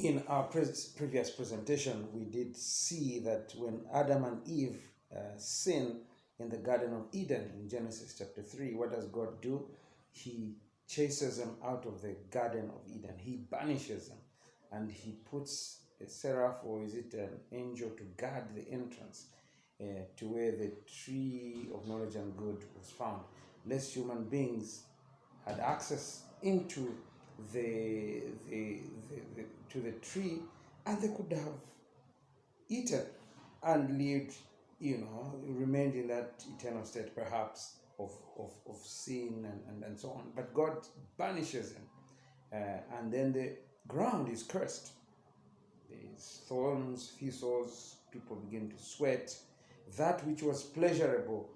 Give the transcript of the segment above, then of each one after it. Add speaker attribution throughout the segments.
Speaker 1: in our previous presentation, we did see that when Adam and Eve sin in the Garden of Eden in Genesis chapter 3, what does God do? He chases them out of the Garden of Eden. He banishes them, and he puts a seraph, or is it an angel, to guard the entrance to where the tree of knowledge and good was found, lest human beings had access into the tree, and they could have eaten and lived, remained in that eternal state, perhaps of sin and so on. But God banishes them, and then the ground is cursed. There's thorns, thistles, people begin to sweat. That which was pleasurable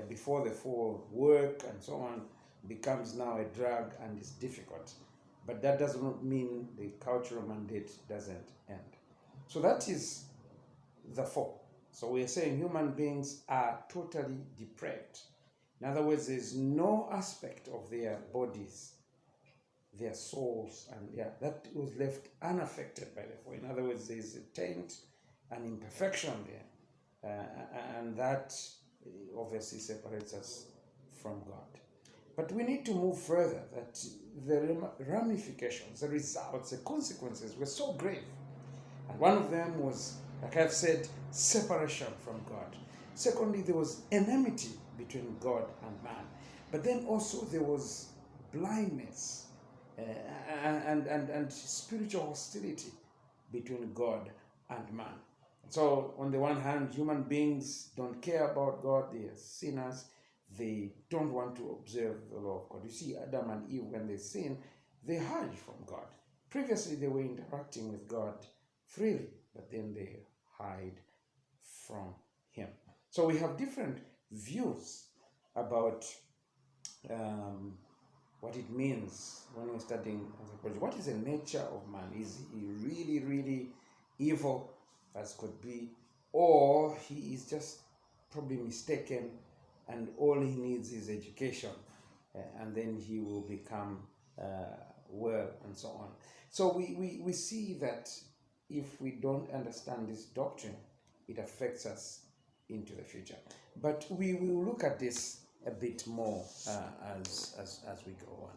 Speaker 1: before the fall, work and so on, becomes now a drag and is difficult. But that does not mean the cultural mandate doesn't end. So that is the fall. So we are saying human beings are totally depraved. In other words, there's no aspect of their bodies, their souls, and that was left unaffected by the fall. In other words, there's a taint, an imperfection there, and that obviously separates us from God. But we need to move further, that the ramifications, the results, the consequences were so grave. And one of them was, like I've said, separation from God. Secondly, there was enmity between God and man. But then also there was blindness and spiritual hostility between God and man. So on the one hand, human beings don't care about God, they are sinners. They don't want to observe the law of God. You see, Adam and Eve, when they sin, they hide from God. Previously, they were interacting with God freely, but then they hide from Him. So we have different views about what it means when we're studying anthropology. What is the nature of man? Is he really, really evil, as could be, or he is just probably mistaken, and all he needs is education, and then he will become well, and so on. So we see that if we don't understand this doctrine, it affects us into the future. But we will look at this a bit more as we go on.